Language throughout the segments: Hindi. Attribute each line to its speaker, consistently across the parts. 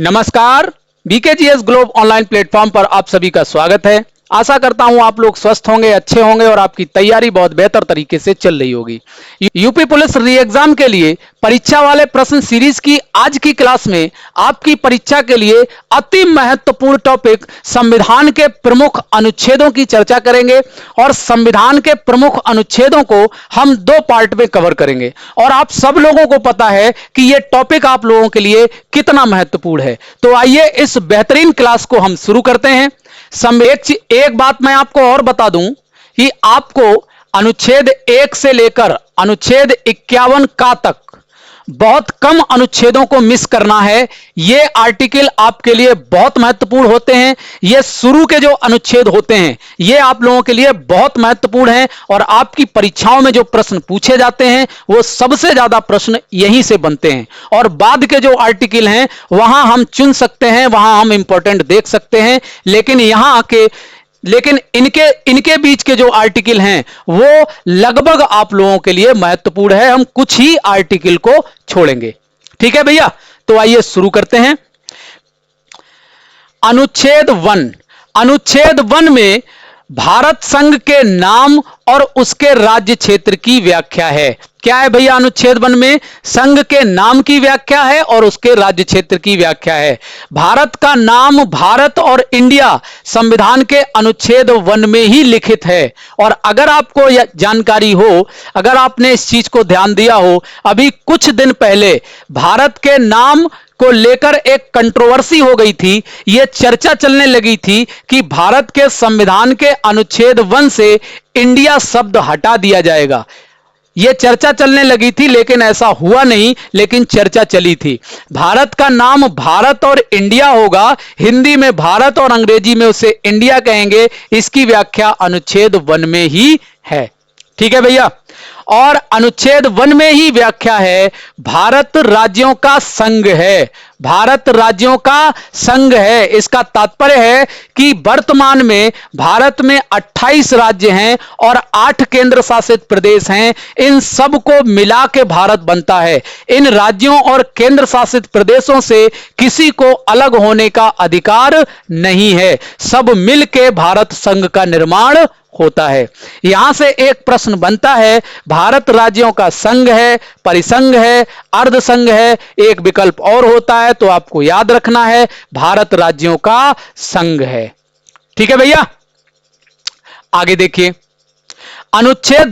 Speaker 1: नमस्कार, बीकेजीएस ग्लोब ऑनलाइन प्लेटफॉर्म पर आप सभी का स्वागत है। आशा करता हूं आप लोग स्वस्थ होंगे, अच्छे होंगे और आपकी तैयारी बहुत बेहतर तरीके से चल रही होगी। यूपी पुलिस री एग्जाम के लिए परीक्षा वाले प्रश्न सीरीज की आज की क्लास में आपकी परीक्षा के लिए अति महत्वपूर्ण टॉपिक संविधान के प्रमुख अनुच्छेदों की चर्चा करेंगे और संविधान के प्रमुख अनुच्छेदों को हम दो पार्ट में कवर करेंगे। और आप सब लोगों को पता है कि यह टॉपिक आप लोगों के लिए कितना महत्वपूर्ण है। तो आइए इस बेहतरीन क्लास को हम शुरू करते हैं। एक बात मैं आपको और बता दूं कि आपको अनुच्छेद 1 से लेकर अनुच्छेद 51 का तक बहुत कम अनुच्छेदों को मिस करना है। ये आर्टिकल आपके लिए बहुत महत्वपूर्ण होते हैं। ये शुरू के जो अनुच्छेद होते हैं ये आप लोगों के लिए बहुत महत्वपूर्ण हैं और आपकी परीक्षाओं में जो प्रश्न पूछे जाते हैं वो सबसे ज्यादा प्रश्न यहीं से बनते हैं। और बाद के जो आर्टिकल हैं वहां हम चुन सकते हैं, वहां हम इंपॉर्टेंट देख सकते हैं, लेकिन इनके बीच के जो आर्टिकल हैं वो लगभग आप लोगों के लिए महत्वपूर्ण है। हम कुछ ही आर्टिकल को छोड़ेंगे, ठीक है भैया। तो आइए शुरू करते हैं। अनुच्छेद 1 में भारत संघ के नाम और उसके राज्य क्षेत्र की व्याख्या है। क्या है भैया? अनुच्छेद 1 में संघ के नाम की व्याख्या है और उसके राज्य क्षेत्र की व्याख्या है। भारत का नाम भारत और इंडिया संविधान के अनुच्छेद 1 में ही लिखित है। और अगर आपको यह जानकारी हो, अगर आपने इस चीज को ध्यान दिया हो, अभी कुछ दिन पहले भारत के नाम को लेकर एक कंट्रोवर्सी हो गई थी। यह चर्चा चलने लगी थी कि भारत के संविधान के अनुच्छेद 1 से इंडिया शब्द हटा दिया जाएगा। यह चर्चा चलने लगी थी लेकिन ऐसा हुआ नहीं, लेकिन चर्चा चली थी। भारत का नाम भारत और इंडिया होगा, हिंदी में भारत और अंग्रेजी में उसे इंडिया कहेंगे। इसकी व्याख्या अनुच्छेद 1 में ही है, ठीक है भैया। और अनुच्छेद 1 में ही व्याख्या है भारत राज्यों का संघ है। भारत राज्यों का संघ है, इसका तात्पर्य है कि वर्तमान में भारत में 28 राज्य हैं और 8 केंद्र शासित प्रदेश हैं। इन सब को मिला के भारत बनता है। इन राज्यों और केंद्र शासित प्रदेशों से किसी को अलग होने का अधिकार नहीं है। सब मिलके भारत संघ का निर्माण होता है। यहां से एक प्रश्न बनता है, भारत राज्यों का संघ है, परिसंघ है, अर्ध संघ है, एक विकल्प और होता है, तो आपको याद रखना है भारत राज्यों का संघ है, ठीक है भैया। आगे देखिए अनुच्छेद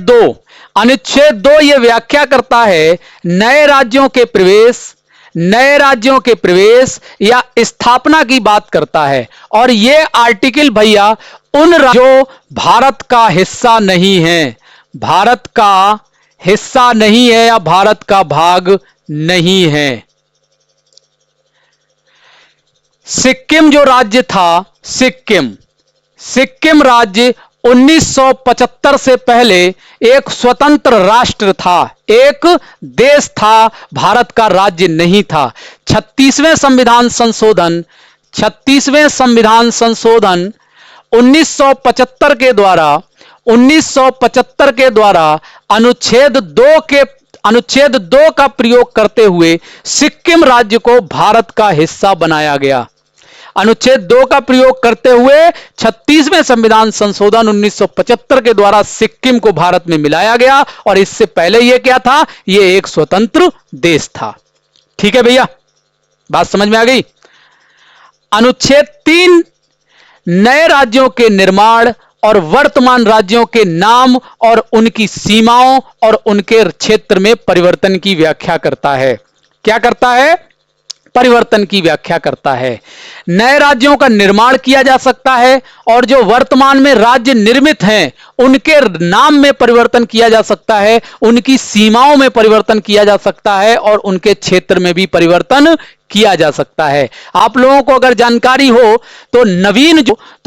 Speaker 1: 2 यह व्याख्या करता है नए राज्यों के प्रवेश या स्थापना की बात करता है। और यह आर्टिकल भैया उन जो भारत का हिस्सा नहीं है, भारत का हिस्सा नहीं है या भारत का भाग नहीं है। सिक्किम जो राज्य था, सिक्किम राज्य 1975 से पहले एक स्वतंत्र राष्ट्र था, एक देश था, भारत का राज्य नहीं था। 36वें संविधान संशोधन 1975 के द्वारा अनुच्छेद 2 का प्रयोग करते हुए सिक्किम राज्य को भारत का हिस्सा बनाया गया। अनुच्छेद 2 का प्रयोग करते हुए 36वें संविधान संशोधन 1975 के द्वारा सिक्किम को भारत में मिलाया गया। और इससे पहले यह क्या था? यह एक स्वतंत्र देश था, ठीक है भैया, बात समझ में आ गई। अनुच्छेद 3 नए राज्यों के निर्माण और वर्तमान राज्यों के नाम और उनकी सीमाओं और उनके क्षेत्र में परिवर्तन की व्याख्या करता है। क्या करता है? परिवर्तन की व्याख्या करता है। नए राज्यों का निर्माण किया जा सकता है और जो वर्तमान में राज्य निर्मित हैं उनके नाम में परिवर्तन किया जा सकता है, उनकी सीमाओं में परिवर्तन किया जा सकता है और उनके क्षेत्र में भी परिवर्तन किया जा सकता है। आप लोगों को अगर जानकारी हो तो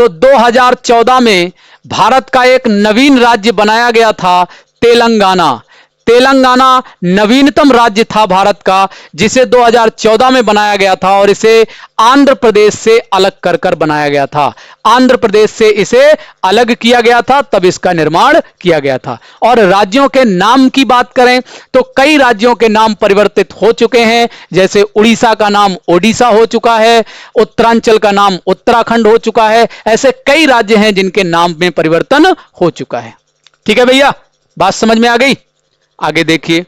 Speaker 1: 2014 में भारत का एक नवीन राज्य बनाया गया था, तेलंगाना। तेलंगाना नवीनतम राज्य था भारत का, जिसे 2014 में बनाया गया था और इसे आंध्र प्रदेश से अलग कर कर बनाया गया था। आंध्र प्रदेश से इसे अलग किया गया था, तब इसका निर्माण किया गया था। और राज्यों के नाम की बात करें तो कई राज्यों के नाम परिवर्तित हो चुके हैं, जैसे उड़ीसा का नाम ओडिशा हो चुका है, उत्तरांचल का नाम उत्तराखंड हो चुका है। ऐसे कई राज्य हैं जिनके नाम में परिवर्तन हो चुका है। ठीक है भैया, बात समझ में आ गई? आगे देखिए,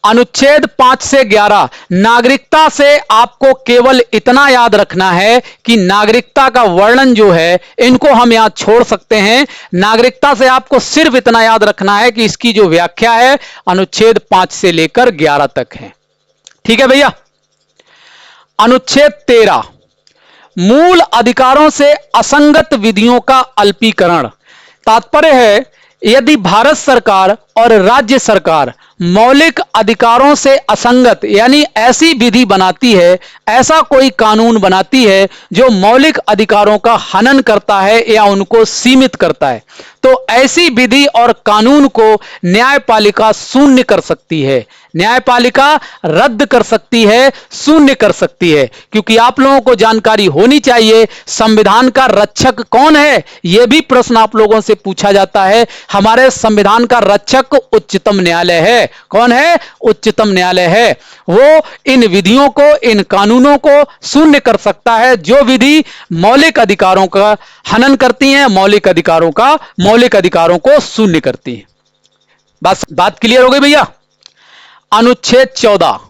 Speaker 1: अनुच्छेद 5 से 11, नागरिकता से आपको केवल इतना याद रखना है कि नागरिकता का वर्णन जो है इनको हम यहां छोड़ सकते हैं। नागरिकता से आपको सिर्फ इतना याद रखना है कि इसकी जो व्याख्या है अनुच्छेद 5 से लेकर 11 तक है। ठीक है भैया। अनुच्छेद 13, मूल अधिकारों से असंगत विधियों का अल्पीकरण। तात्पर्य है, यदि भारत सरकार और राज्य सरकार मौलिक अधिकारों से असंगत यानी ऐसी विधि बनाती है, ऐसा कोई कानून बनाती है जो मौलिक अधिकारों का हनन करता है या उनको सीमित करता है, तो ऐसी विधि और कानून को न्यायपालिका शून्य कर सकती है, न्यायपालिका रद्द कर सकती है, शून्य कर सकती है। क्योंकि आप लोगों को जानकारी होनी चाहिए संविधान का रक्षक कौन है, यह भी प्रश्न आप लोगों से पूछा जाता है। हमारे संविधान का रक्षक उच्चतम न्यायालय है। कौन है? उच्चतम न्यायालय है। वो इन विधियों को, इन कानूनों को शून्य कर सकता है जो विधि मौलिक अधिकारों का हनन करती हैं, मौलिक अधिकारों को शून्य करती हैं। बात क्लियर हो गई भैया? अनुच्छेद 14,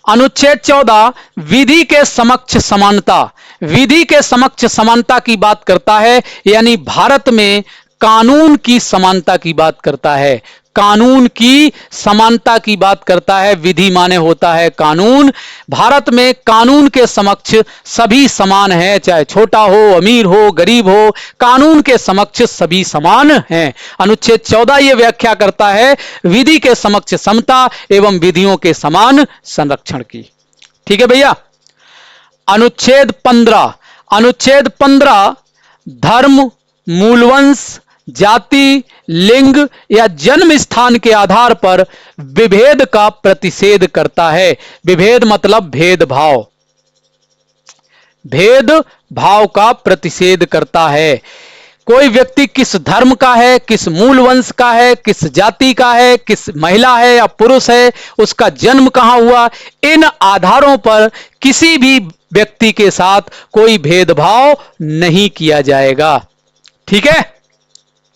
Speaker 1: अनुच्छेद 14 विधि के समक्ष समानता, विधि के समक्ष समानता की बात करता है, यानी भारत में कानून की समानता की बात करता है, कानून की समानता की बात करता है। विधि माने होता है कानून। भारत में कानून के समक्ष सभी समान हैं, चाहे छोटा हो, अमीर हो, गरीब हो, कानून के समक्ष सभी समान हैं। अनुच्छेद 14 यह व्याख्या करता है विधि के समक्ष समता एवं विधियों के समान संरक्षण की। ठीक है भैया। अनुच्छेद 15, अनुच्छेद 15 धर्म, मूलवंश, जाति, लिंग या जन्म स्थान के आधार पर विभेद का प्रतिषेध करता है। विभेद मतलब भेदभाव, भेदभाव का प्रतिषेध करता है। कोई व्यक्ति किस धर्म का है, किस मूल वंश का है, किस जाति का है, किस महिला है या पुरुष है, उसका जन्म कहां हुआ, इन आधारों पर किसी भी व्यक्ति के साथ कोई भेदभाव नहीं किया जाएगा। ठीक है,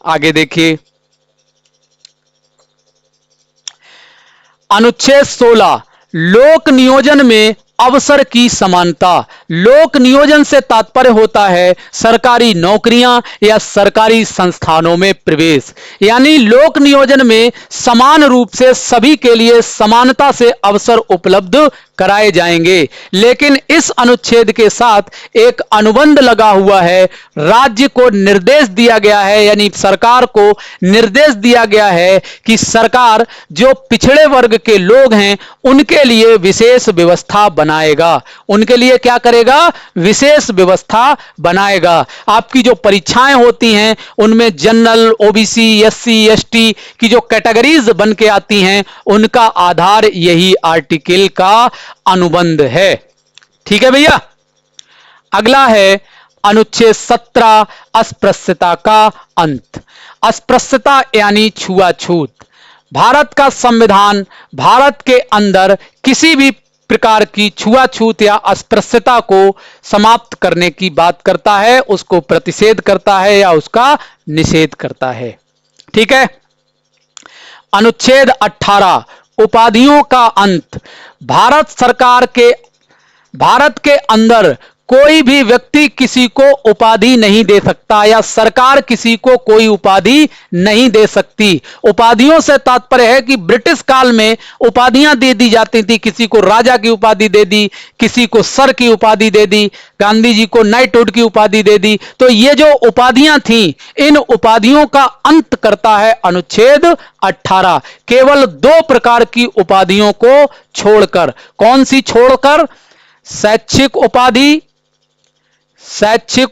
Speaker 1: आगे देखिए। अनुच्छेद 16 लोक नियोजन में अवसर की समानता। लोक नियोजन से तात्पर्य होता है सरकारी नौकरियां या सरकारी संस्थानों में प्रवेश, यानी लोक नियोजन में समान रूप से सभी के लिए समानता से अवसर उपलब्ध कराए जाएंगे। लेकिन इस अनुच्छेद के साथ एक अनुबंध लगा हुआ है। राज्य को निर्देश दिया गया है, यानी सरकार को निर्देश दिया गया है कि सरकार जो पिछड़े वर्ग के लोग हैं उनके लिए विशेष व्यवस्था बनाएगा। उनके लिए क्या करेगा? विशेष व्यवस्था बनाएगा। आपकी जो परीक्षाएं होती हैं उनमें जनरल, ओबीसी, एससी, एसटी की जो कैटेगरीज बन के आती हैं उनका आधार यही आर्टिकल का अनुबंध है। ठीक है भैया। अगला है अनुच्छेद 17 अस्पृश्यता का अंत। अस्पृश्यता यानी छुआछूत। भारत का संविधान भारत के अंदर किसी भी प्रकार की छुआछूत या अस्पृश्यता को समाप्त करने की बात करता है, उसको प्रतिषेध करता है या उसका निषेध करता है। ठीक है। अनुच्छेद 18 उपाधियों का अंत। भारत के अंदर कोई भी व्यक्ति किसी को उपाधि नहीं दे सकता या सरकार किसी को कोई उपाधि नहीं दे सकती। उपाधियों से तात्पर्य है कि ब्रिटिश काल में उपाधियां दे दी जाती थी। किसी को राजा की उपाधि दे दी, किसी को सर की उपाधि दे दी, गांधी जी को नाइटहुड की उपाधि दे दी। तो ये जो उपाधियां थी, इन उपाधियों का अंत करता है अनुच्छेद 18। केवल 2 प्रकार की उपाधियों को छोड़कर। कौन सी छोड़कर? शैक्षिक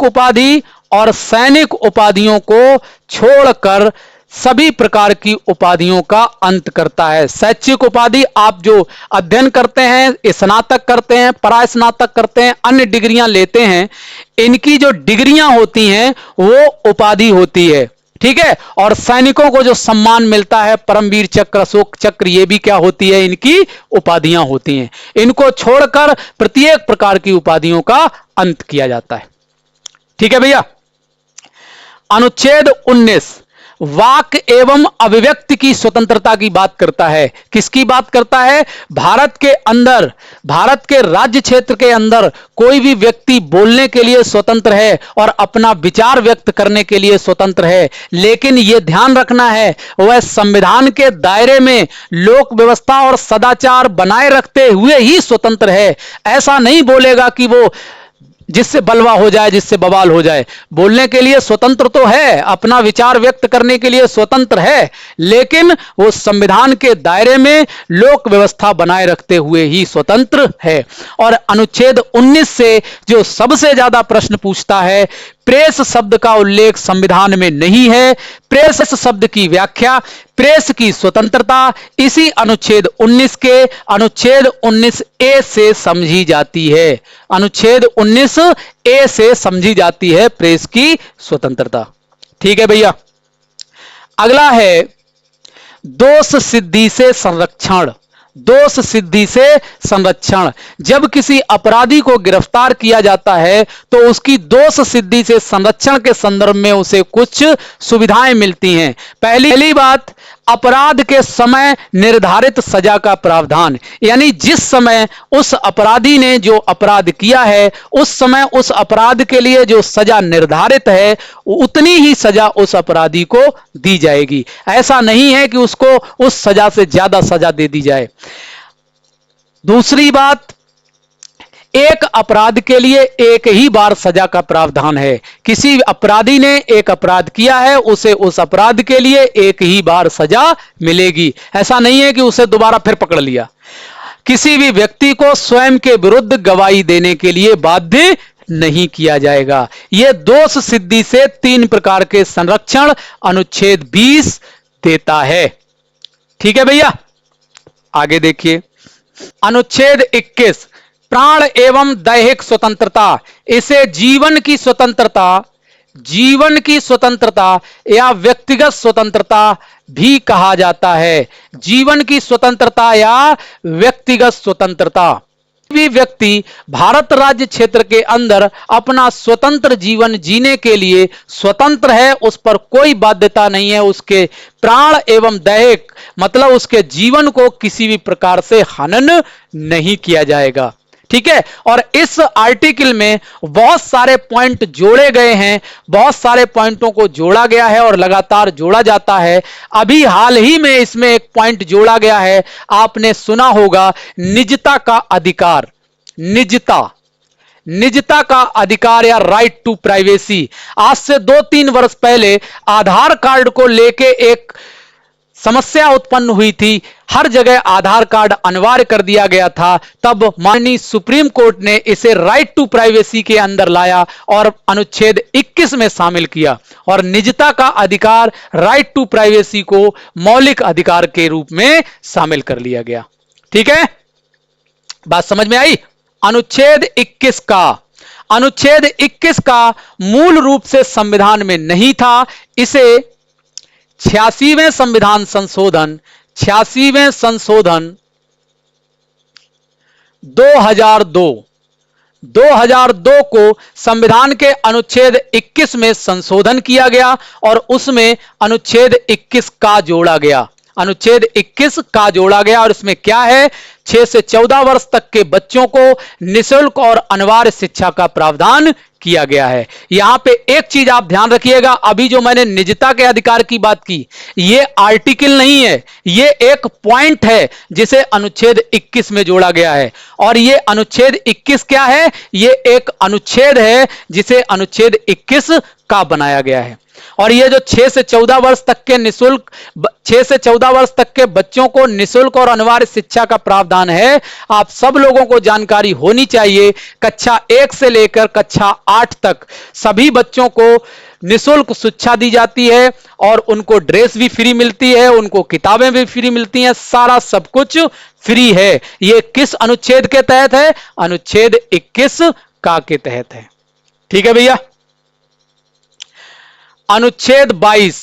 Speaker 1: उपाधि और सैनिक उपाधियों को छोड़कर सभी प्रकार की उपाधियों का अंत करता है। शैक्षिक उपाधि आप जो अध्ययन करते हैं, स्नातक करते हैं, परास्नातक करते हैं, अन्य डिग्रियां लेते हैं, इनकी जो डिग्रियां होती हैं वो उपाधि होती है, ठीक है। और सैनिकों को जो सम्मान मिलता है, परमवीर चक्र, अशोक चक्र, ये भी क्या होती है, इनकी उपाधियां होती हैं। इनको छोड़कर प्रत्येक प्रकार की उपाधियों का अंत किया जाता है, ठीक है भैया। अनुच्छेद 19 वाक एवं अभिव्यक्ति की स्वतंत्रता की बात करता है। किसकी बात करता है? भारत के अंदर, भारत के राज्य क्षेत्र के अंदर कोई भी व्यक्ति बोलने के लिए स्वतंत्र है और अपना विचार व्यक्त करने के लिए स्वतंत्र है, लेकिन यह ध्यान रखना है वह संविधान के दायरे में लोक व्यवस्था और सदाचार बनाए रखते हुए ही स्वतंत्र है। ऐसा नहीं बोलेगा कि वो जिससे बलवा हो जाए, जिससे बवाल हो जाए। बोलने के लिए स्वतंत्र तो है, अपना विचार व्यक्त करने के लिए स्वतंत्र है, लेकिन वो संविधान के दायरे में लोक व्यवस्था बनाए रखते हुए ही स्वतंत्र है। और अनुच्छेद 19 से जो सबसे ज्यादा प्रश्न पूछता है, प्रेस शब्द का उल्लेख संविधान में नहीं है। प्रेस शब्द की व्याख्या, प्रेस की स्वतंत्रता इसी अनुच्छेद 19 के अनुच्छेद 19 ए से समझी जाती है। अनुच्छेद 19 ए से समझी जाती है प्रेस की स्वतंत्रता, ठीक है भैया। अगला है दोष सिद्धि से संरक्षण। दोष सिद्धि से संरक्षण, जब किसी अपराधी को गिरफ्तार किया जाता है तो उसकी दोष सिद्धि से संरक्षण के संदर्भ में उसे कुछ सुविधाएं मिलती हैं। पहली बात, अपराध के समय निर्धारित सजा का प्रावधान, यानी जिस समय उस अपराधी ने जो अपराध किया है उस समय उस अपराध के लिए जो सजा निर्धारित है उतनी ही सजा उस अपराधी को दी जाएगी। ऐसा नहीं है कि उसको उस सजा से ज्यादा सजा दे दी जाए। दूसरी बात, एक अपराध के लिए एक ही बार सजा का प्रावधान है। किसी अपराधी ने एक अपराध किया है, उसे उस अपराध के लिए एक ही बार सजा मिलेगी। ऐसा नहीं है कि उसे दोबारा फिर पकड़ लिया। किसी भी व्यक्ति को स्वयं के विरुद्ध गवाही देने के लिए बाध्य नहीं किया जाएगा। यह दोष सिद्धि से 3 प्रकार के संरक्षण अनुच्छेद 20 देता है, ठीक है भैया। आगे देखिए, अनुच्छेद 21 प्राण एवं दैहिक स्वतंत्रता। इसे जीवन की स्वतंत्रता, जीवन की स्वतंत्रता या व्यक्तिगत स्वतंत्रता भी कहा जाता है। जीवन की स्वतंत्रता या व्यक्तिगत स्वतंत्रता। भी व्यक्ति भारत राज्य क्षेत्र के अंदर अपना स्वतंत्र जीवन जीने के लिए स्वतंत्र है, उस पर कोई बाध्यता नहीं है। उसके प्राण एवं दैहिक मतलब उसके जीवन को किसी भी प्रकार से हनन नहीं किया जाएगा, ठीक है। और इस आर्टिकल में बहुत सारे पॉइंट जोड़े गए हैं, बहुत सारे पॉइंटों को जोड़ा गया है और लगातार जोड़ा जाता है। अभी हाल ही में इसमें एक पॉइंट जोड़ा गया है, आपने सुना होगा, निजता का अधिकार। निजता का अधिकार या राइट टू प्राइवेसी। आज से 2-3 वर्ष पहले आधार कार्ड को लेके एक समस्या उत्पन्न हुई थी। हर जगह आधार कार्ड अनिवार्य कर दिया गया था। तब माननीय सुप्रीम कोर्ट ने इसे राइट टू प्राइवेसी के अंदर लाया और अनुच्छेद 21 में शामिल किया और निजता का अधिकार, राइट टू प्राइवेसी को मौलिक अधिकार के रूप में शामिल कर लिया गया, ठीक है। बात समझ में आई? अनुच्छेद 21 का मूल रूप से संविधान में नहीं था। इसे 86वें संविधान संशोधन 2002 को संविधान के अनुच्छेद 21 में संशोधन किया गया और उसमें अनुच्छेद 21 का जोड़ा गया। अनुच्छेद 21 का जोड़ा गया और इसमें क्या है, 6 से 14 वर्ष तक के बच्चों को निःशुल्क और अनिवार्य शिक्षा का प्रावधान किया गया है। यहां पे एक चीज आप ध्यान रखिएगा, अभी जो मैंने निजता के अधिकार की बात की, यह आर्टिकल नहीं है, यह एक पॉइंट है जिसे अनुच्छेद 21 में जोड़ा गया है। और यह अनुच्छेद 21 क्या है? यह एक अनुच्छेद है जिसे अनुच्छेद 21 का बनाया गया है। और ये जो 6 से 14 वर्ष तक के निःशुल्क 6 से 14 वर्ष तक के बच्चों को निःशुल्क और अनिवार्य शिक्षा का प्रावधान है, आप सब लोगों को जानकारी होनी चाहिए। कक्षा 1 से लेकर कक्षा 8 तक सभी बच्चों को निःशुल्क शिक्षा दी जाती है और उनको ड्रेस भी फ्री मिलती है, उनको किताबें भी फ्री मिलती हैं, सारा सब कुछ फ्री है। ये किस अनुच्छेद के तहत है? अनुच्छेद 21 का के तहत है। ठीक है भैया। अनुच्छेद 22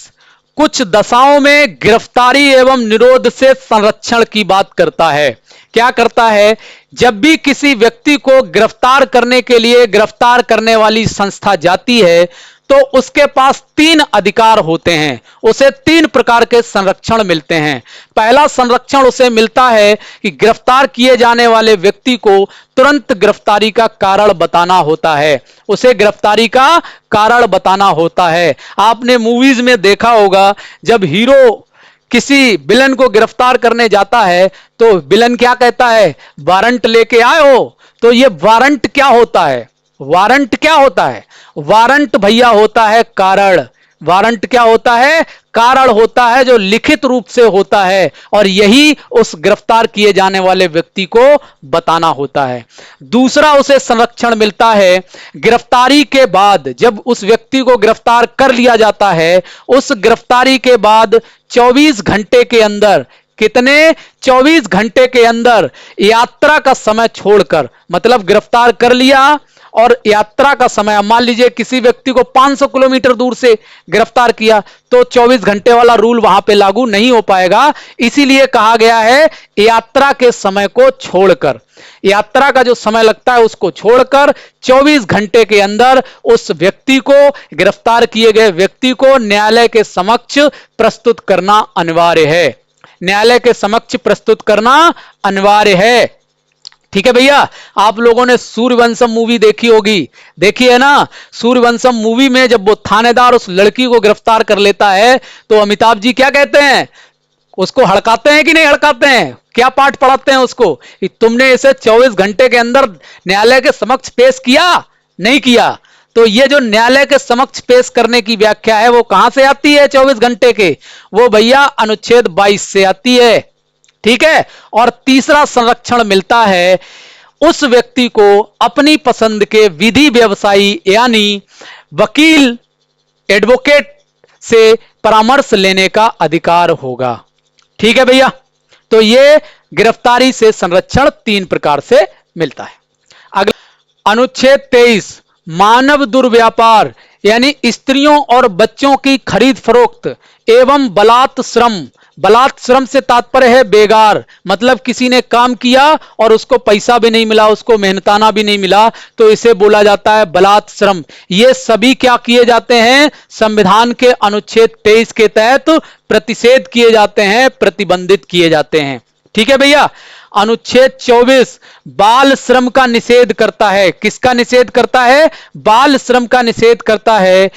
Speaker 1: कुछ दशाओं में गिरफ्तारी एवं निरोध से संरक्षण की बात करता है। क्या करता है? जब भी किसी व्यक्ति को गिरफ्तार करने के लिए गिरफ्तार करने वाली संस्था जाती है तो उसके पास 3 अधिकार होते हैं, उसे 3 प्रकार के संरक्षण मिलते हैं। पहला संरक्षण उसे मिलता है कि गिरफ्तार किए जाने वाले व्यक्ति को तुरंत गिरफ्तारी का कारण बताना होता है, उसे गिरफ्तारी का कारण बताना है। आपने मूवीज में देखा होगा, जब हीरो किसी विलन को गिरफ्तार करने जाता है तो विलन क्या कहता है? वारंट लेके आए हो। तो ये वारंट क्या होता है? वारंट क्या होता है? वारंट भैया होता है कारण। वारंट क्या होता है? कारण होता है, जो लिखित रूप से होता है और यही उस गिरफ्तार किए जाने वाले व्यक्ति को बताना होता है। दूसरा उसे संरक्षण मिलता है गिरफ्तारी के बाद, जब उस व्यक्ति को गिरफ्तार कर लिया जाता है, उस गिरफ्तारी के बाद 24 घंटे के अंदर, कितने? 24 घंटे के अंदर यात्रा का समय छोड़कर, मतलब गिरफ्तार कर लिया और यात्रा का समय, मान लीजिए किसी व्यक्ति को 500 किलोमीटर दूर से गिरफ्तार किया तो 24 घंटे वाला रूल वहां पे लागू नहीं हो पाएगा। इसीलिए कहा गया है यात्रा के समय को छोड़कर, यात्रा का जो समय लगता है उसको छोड़कर 24 घंटे के अंदर उस व्यक्ति को, गिरफ्तार किए गए व्यक्ति को न्यायालय के समक्ष प्रस्तुत करना अनिवार्य है। न्यायालय के समक्ष प्रस्तुत करना अनिवार्य है। ठीक है भैया। आप लोगों ने सूर्यवंशम मूवी देखी होगी, देखी है ना? सूर्यवंशम मूवी में जब वो थानेदार उस लड़की को गिरफ्तार कर लेता है तो अमिताभ जी क्या कहते हैं? उसको हड़काते हैं कि नहीं हड़काते हैं? क्या पाठ पढ़ाते हैं उसको कि तुमने इसे 24 घंटे के अंदर न्यायालय के समक्ष पेश किया, नहीं किया। तो ये जो न्यायालय के समक्ष पेश करने की व्याख्या है वो कहां से आती है 24 घंटे के? वो भैया अनुच्छेद 22 से आती है। ठीक है। और तीसरा संरक्षण मिलता है उस व्यक्ति को अपनी पसंद के विधि व्यवसायी यानी वकील, एडवोकेट से परामर्श लेने का अधिकार होगा। ठीक है भैया। तो ये गिरफ्तारी से संरक्षण 3 प्रकार से मिलता है। अगला अनुच्छेद 23 मानव दुर्व्यापार यानी स्त्रियों और बच्चों की खरीद फरोख्त एवं बलात् श्रम। बलात् श्रम से तात्पर्य है बेगार, मतलब किसी ने काम किया और उसको पैसा भी नहीं मिला, उसको मेहनताना भी नहीं मिला, तो इसे बोला जाता है बलात् श्रम। ये सभी क्या किए जाते हैं? संविधान के अनुच्छेद 23 के तहत प्रतिषेध किए जाते हैं, प्रतिबंधित किए जाते हैं। ठीक है भैया। अनुच्छेद 24 बाल श्रम का निषेध करता है। किसका निषेध करता है? बाल श्रम का निषेध करता है।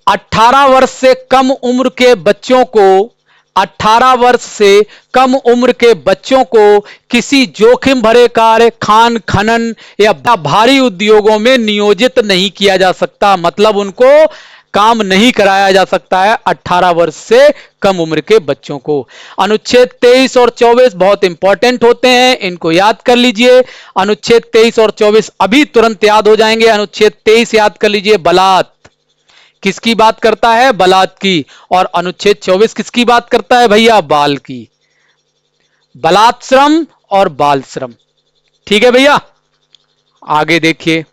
Speaker 1: 18 वर्ष से कम उम्र के बच्चों को, 18 वर्ष से कम उम्र के बच्चों को किसी जोखिम भरे कार्य, खान खनन या भारी उद्योगों में नियोजित नहीं किया जा सकता, मतलब उनको काम नहीं कराया जा सकता है 18 वर्ष से कम उम्र के बच्चों को। अनुच्छेद 23 और 24 बहुत इंपॉर्टेंट होते हैं, इनको याद कर लीजिए। अनुच्छेद 23 और 24 अभी तुरंत याद हो जाएंगे। अनुच्छेद 23 याद कर लीजिए, बलात् किसकी बात करता है? बलात् की। और अनुच्छेद 24 किसकी बात करता है भैया? बाल की। बलात् श्रम और बाल श्रम। ठीक है भैया। आगे देखिए,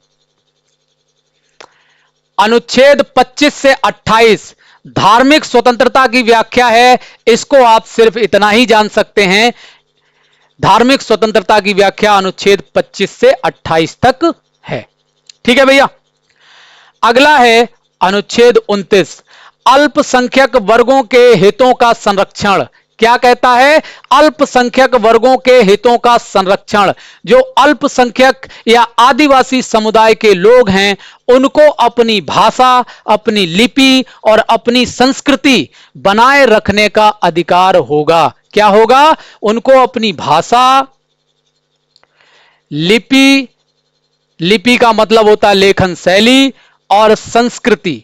Speaker 1: अनुच्छेद 25 से 28 धार्मिक स्वतंत्रता की व्याख्या है। इसको आप सिर्फ इतना ही जान सकते हैं, धार्मिक स्वतंत्रता की व्याख्या अनुच्छेद 25 से 28 तक है। ठीक है भैया। अगला है अनुच्छेद 29 अल्पसंख्यक वर्गों के हितों का संरक्षण। क्या कहता है? अल्पसंख्यक वर्गों के हितों का संरक्षण। जो अल्पसंख्यक या आदिवासी समुदाय के लोग हैं उनको अपनी भाषा, अपनी लिपि और अपनी संस्कृति बनाए रखने का अधिकार होगा। क्या होगा? उनको अपनी भाषा, लिपि, लिपि का मतलब होता है लेखन शैली, और संस्कृति,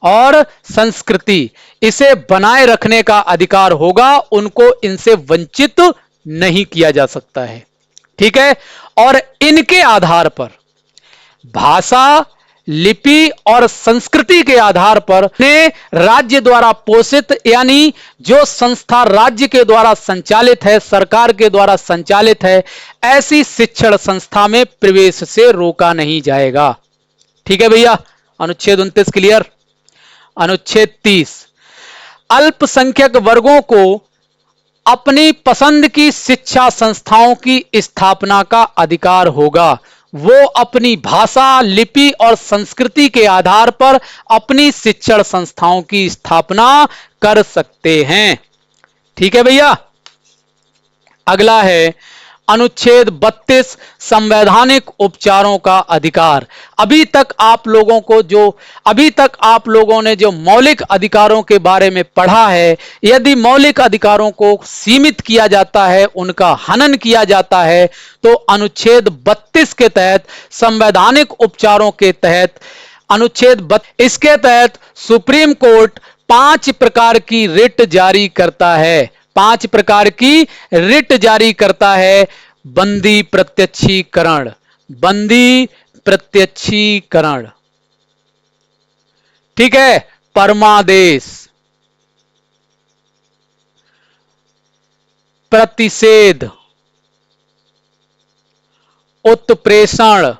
Speaker 1: और संस्कृति, इसे बनाए रखने का अधिकार होगा, उनको इनसे वंचित नहीं किया जा सकता है। ठीक है। और इनके आधार पर भाषा, लिपि और संस्कृति के आधार पर ने राज्य द्वारा पोषित, यानी जो संस्था राज्य के द्वारा संचालित है, सरकार के द्वारा संचालित है, ऐसी शिक्षण संस्था में प्रवेश से रोका नहीं जाएगा। ठीक है भैया, अनुच्छेद 29 क्लियर। अनुच्छेद 30, अल्पसंख्यक वर्गों को अपनी पसंद की शिक्षा संस्थाओं की स्थापना का अधिकार होगा। वो अपनी भाषा, लिपि और संस्कृति के आधार पर अपनी शिक्षण संस्थाओं की स्थापना कर सकते हैं। ठीक है भैया। अगला है अनुच्छेद 32, संवैधानिक उपचारों का अधिकार। अभी तक आप लोगों ने जो मौलिक अधिकारों के बारे में पढ़ा है, यदि मौलिक अधिकारों को सीमित किया जाता है, उनका हनन किया जाता है, तो अनुच्छेद 32 के तहत, संवैधानिक उपचारों के तहत, अनुच्छेद 32 इसके तहत सुप्रीम कोर्ट 5 प्रकार की रिट जारी करता है। 5 प्रकार की रिट जारी करता है। बंदी प्रत्यक्षीकरण, बंदी प्रत्यक्षीकरण, ठीक है, परमादेश, प्रतिषेध, उत्प्रेषण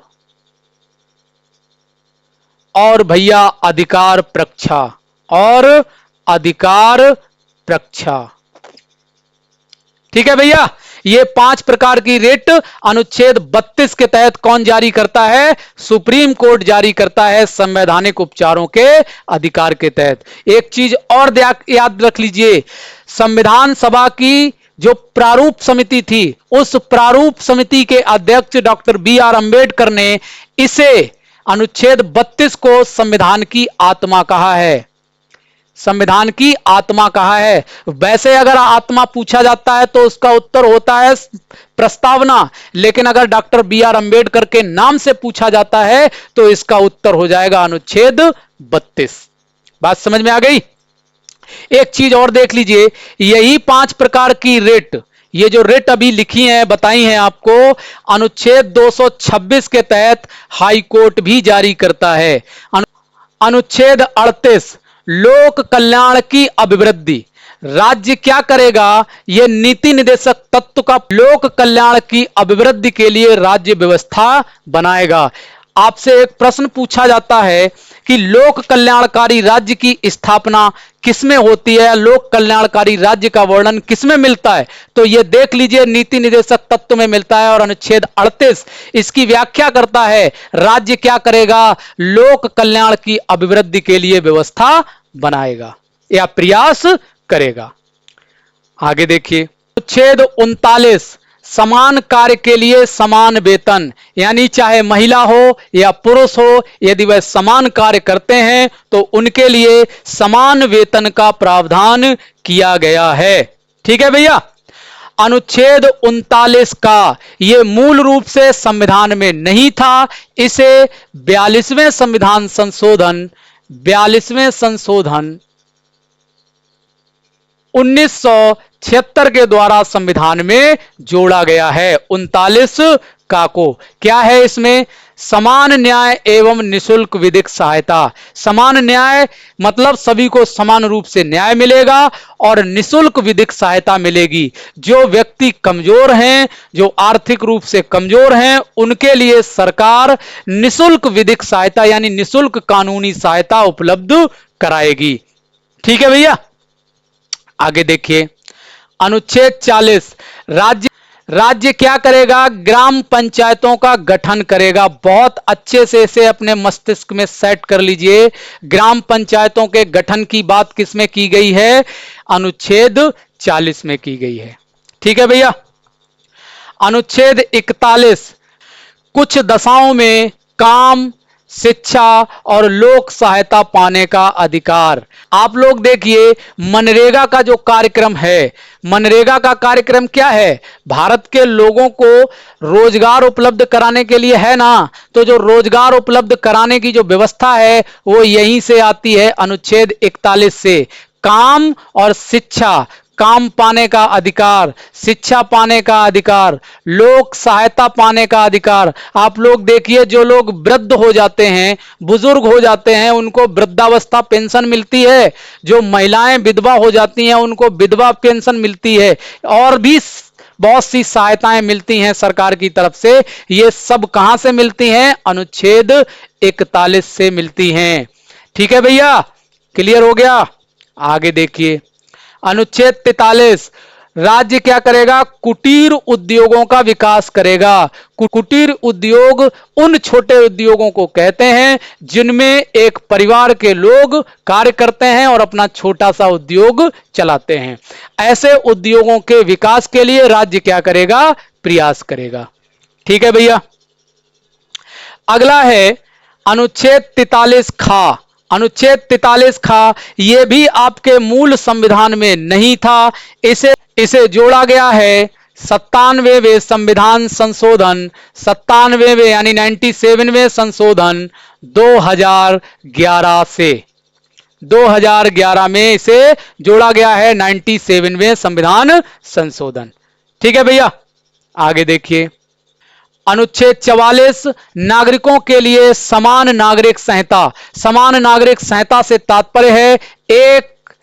Speaker 1: और भैया अधिकार प्रक्षा, और अधिकार प्रक्षा। ठीक है भैया, ये 5 प्रकार की रिट अनुच्छेद 32 के तहत कौन जारी करता है? सुप्रीम कोर्ट जारी करता है, संवैधानिक उपचारों के अधिकार के तहत। एक चीज और याद रख लीजिए, संविधान सभा की जो प्रारूप समिति थी, उस प्रारूप समिति के अध्यक्ष डॉक्टर बी.आर. अंबेडकर ने इसे, अनुच्छेद 32 को संविधान की आत्मा कहा है। संविधान की आत्मा कहा है। वैसे अगर आत्मा पूछा जाता है तो उसका उत्तर होता है प्रस्तावना, लेकिन अगर डॉक्टर बी.आर. अंबेडकर के नाम से पूछा जाता है तो इसका उत्तर हो जाएगा अनुच्छेद 32। बात समझ में आ गई? एक चीज और देख लीजिए, यही 5 प्रकार की रिट, ये जो रिट अभी लिखी हैं, बताई हैं आपको, अनुच्छेद 226 के तहत हाई कोर्ट भी जारी करता है। अनुच्छेद 38, लोक कल्याण की अभिवृद्धि। राज्य क्या करेगा? यह नीति निदेशक तत्व का लोक कल्याण की अभिवृद्धि के लिए राज्य व्यवस्था बनाएगा। आपसे एक प्रश्न पूछा जाता है कि लोक कल्याणकारी राज्य की स्थापना किसमें होती है, लोक कल्याणकारी राज्य का वर्णन किसमें मिलता है? तो यह देख लीजिए, नीति निदेशक तत्व में मिलता है। और अनुच्छेद 38 इसकी व्याख्या करता है, राज्य क्या करेगा? लोक कल्याण की अभिवृद्धि के लिए व्यवस्था बनाएगा या प्रयास करेगा। आगे देखिए, अनुच्छेद 39, समान कार्य के लिए समान वेतन, यानी चाहे महिला हो या पुरुष हो, यदि वह समान कार्य करते हैं तो उनके लिए समान वेतन का प्रावधान किया गया है। ठीक है भैया। अनुच्छेद 39 का यह मूल रूप से संविधान में नहीं था, इसे 42वें संविधान संशोधन 1976 के द्वारा संविधान में जोड़ा गया है। 39 का को क्या है इसमें? समान न्याय एवं निशुल्क विधिक सहायता। समान न्याय मतलब सभी को समान रूप से न्याय मिलेगा और निशुल्क विधिक सहायता मिलेगी। जो व्यक्ति कमजोर हैं, जो आर्थिक रूप से कमजोर हैं, उनके लिए सरकार निशुल्क विधिक सहायता यानी निशुल्क कानूनी सहायता उपलब्ध कराएगी। ठीक है भैया। आगे देखिए, अनुच्छेद 40, राज्य क्या करेगा? ग्राम पंचायतों का गठन करेगा। बहुत अच्छे से इसे अपने मस्तिष्क में सेट कर लीजिए। ग्राम पंचायतों के गठन की बात किसमें की गई है? अनुच्छेद 40 में की गई है। ठीक है भैया। अनुच्छेद 41, कुछ दशाओं में काम, शिक्षा और लोक सहायता पाने का अधिकार। आप लोग देखिए, मनरेगा का जो कार्यक्रम है, मनरेगा का कार्यक्रम क्या है? भारत के लोगों को रोजगार उपलब्ध कराने के लिए है ना। तो जो रोजगार उपलब्ध कराने की जो व्यवस्था है वो यहीं से आती है, अनुच्छेद 41 से। काम और शिक्षा, काम पाने का अधिकार, शिक्षा पाने का अधिकार, लोक सहायता पाने का अधिकार। आप लोग देखिए, जो लोग वृद्ध हो जाते हैं, बुजुर्ग हो जाते हैं, उनको वृद्धावस्था पेंशन मिलती है। जो महिलाएं विधवा हो जाती हैं उनको विधवा पेंशन मिलती है, और भी बहुत सी सहायताएं मिलती हैं सरकार की तरफ से। ये सब कहां से मिलती हैं? अनुच्छेद 41 से मिलती हैं। ठीक है भैया, क्लियर हो गया? आगे देखिए, अनुच्छेद 43, राज्य क्या करेगा? कुटीर उद्योगों का विकास करेगा। कुटीर उद्योग उन छोटे उद्योगों को कहते हैं जिनमें एक परिवार के लोग कार्य करते हैं और अपना छोटा सा उद्योग चलाते हैं। ऐसे उद्योगों के विकास के लिए राज्य क्या करेगा? प्रयास करेगा। ठीक है भैया। अगला है अनुच्छेद 43 खा। अनुच्छेद 43 खा, यह भी आपके मूल संविधान में नहीं था। इसे जोड़ा गया है 97वें संविधान संशोधन, 97वें यानी 97वें संशोधन 2011 से। 2011 में इसे जोड़ा गया है 97वें संविधान संशोधन। ठीक है भैया, आगे देखिए, अनुच्छेद 44, नागरिकों के लिए समान नागरिक संहिता। समान नागरिक संहिता से तात्पर्य है एक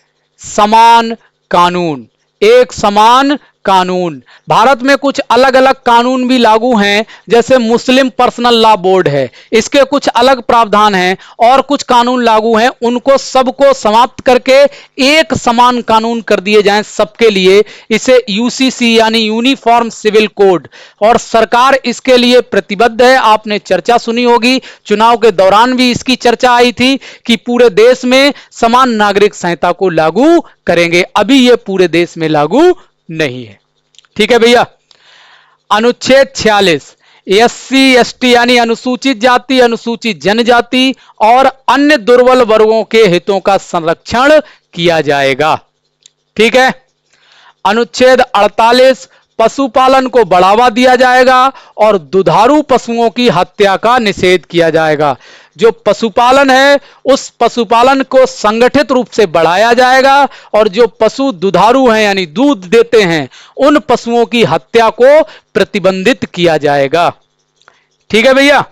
Speaker 1: समान कानून। एक समान कानून। भारत में कुछ अलग अलग कानून भी लागू हैं, जैसे मुस्लिम पर्सनल लॉ बोर्ड है, इसके कुछ अलग प्रावधान हैं, और कुछ कानून लागू हैं, उनको सबको समाप्त करके एक समान कानून कर दिए जाएं सबके लिए। इसे यूसीसी यानी यूनिफॉर्म सिविल कोड, और सरकार इसके लिए प्रतिबद्ध है। आपने चर्चा सुनी होगी, चुनाव के दौरान भी इसकी चर्चा आई थी कि पूरे देश में समान नागरिक संहिता को लागू करेंगे। अभी यह पूरे देश में लागू नहीं है। ठीक है भैया। अनुच्छेद 46, एससी एसटी यानी अनुसूचित जाति, अनुसूचित जनजाति और अन्य दुर्बल वर्गों के हितों का संरक्षण किया जाएगा। ठीक है। अनुच्छेद 48, पशुपालन को बढ़ावा दिया जाएगा और दुधारू पशुओं की हत्या का निषेध किया जाएगा। जो पशुपालन है उस पशुपालन को संगठित रूप से बढ़ाया जाएगा, और जो पशु दुधारू हैं यानी दूध देते हैं उन पशुओं की हत्या को प्रतिबंधित किया जाएगा। ठीक है भैया।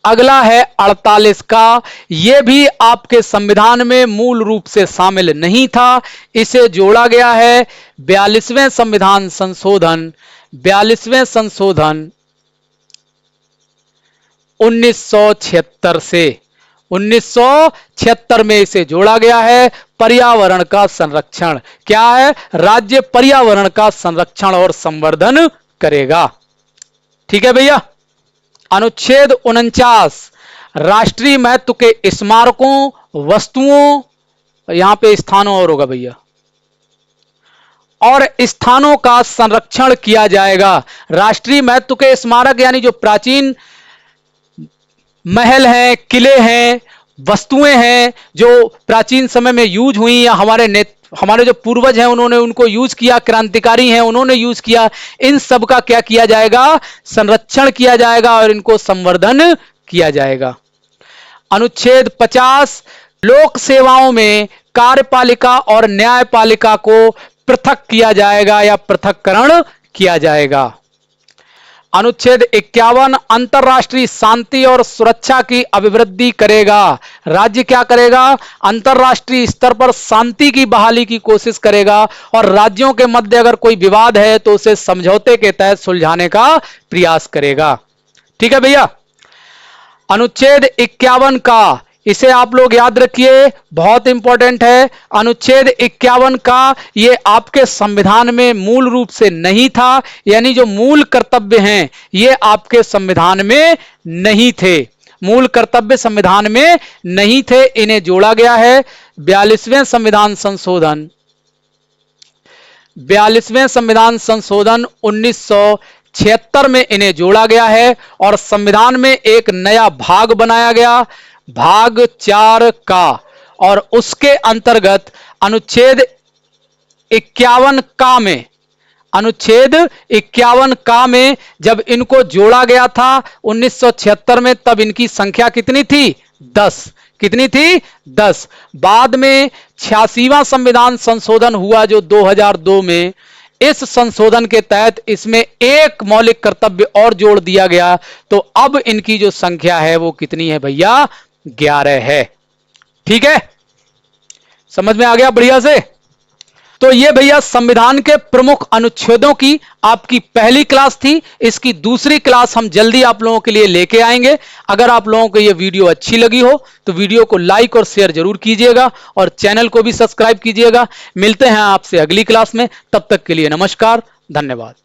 Speaker 1: अगला है 48 का, यह भी आपके संविधान में मूल रूप से शामिल नहीं था। इसे जोड़ा गया है 42वें संविधान संशोधन, 42वें संशोधन 1976 से। 1976 में इसे जोड़ा गया है। पर्यावरण का संरक्षण क्या है? राज्य पर्यावरण का संरक्षण और संवर्धन करेगा। ठीक है भैया। अनुच्छेद 49, राष्ट्रीय महत्व के स्मारकों, वस्तुओं, यहां पे स्थानों और होगा भैया, और स्थानों का संरक्षण किया जाएगा। राष्ट्रीय महत्व के स्मारक यानी जो प्राचीन महल हैं, किले हैं, वस्तुएं हैं जो प्राचीन समय में यूज हुई या हमारे जो पूर्वज हैं उन्होंने उनको यूज किया, क्रांतिकारी हैं उन्होंने यूज किया, इन सब का क्या किया जाएगा? संरक्षण किया जाएगा और इनको संवर्धन किया जाएगा। अनुच्छेद 50, लोक सेवाओं में कार्यपालिका और न्यायपालिका को पृथक किया जाएगा या पृथक्करण किया जाएगा। अनुच्छेद 51, अंतरराष्ट्रीय शांति और सुरक्षा की अभिवृद्धि करेगा। राज्य क्या करेगा? अंतरराष्ट्रीय स्तर पर शांति की बहाली की कोशिश करेगा, और राज्यों के मध्य अगर कोई विवाद है तो उसे समझौते के तहत सुलझाने का प्रयास करेगा। ठीक है भैया। अनुच्छेद 51 का, इसे आप लोग याद रखिए, बहुत इंपॉर्टेंट है। अनुच्छेद 51 का ये आपके संविधान में मूल रूप से नहीं था, यानी जो मूल कर्तव्य हैं ये आपके संविधान में नहीं थे, मूल कर्तव्य संविधान में नहीं थे। इन्हें जोड़ा गया है 42वें संविधान संशोधन, 42वें संविधान संशोधन 1976 1976 में इन्हें जोड़ा गया है और संविधान में एक नया भाग बनाया गया, भाग 4 का, और उसके अंतर्गत अनुच्छेद 51 का में, अनुच्छेद 51 का में जब इनको जोड़ा गया था 1976 में, तब इनकी संख्या कितनी थी? 10। कितनी थी? 10। बाद में 86वां संविधान संशोधन हुआ जो 2002 में, इस संशोधन के तहत इसमें एक मौलिक कर्तव्य और जोड़ दिया गया, तो अब इनकी जो संख्या है वो कितनी है भैया? 11 है। ठीक है, समझ में आ गया बढ़िया से? तो ये भैया संविधान के प्रमुख अनुच्छेदों की आपकी पहली क्लास थी। इसकी दूसरी क्लास हम जल्दी आप लोगों के लिए लेके आएंगे। अगर आप लोगों को ये वीडियो अच्छी लगी हो तो वीडियो को लाइक और शेयर जरूर कीजिएगा और चैनल को भी सब्सक्राइब कीजिएगा। मिलते हैं आपसे अगली क्लास में, तब तक के लिए नमस्कार, धन्यवाद।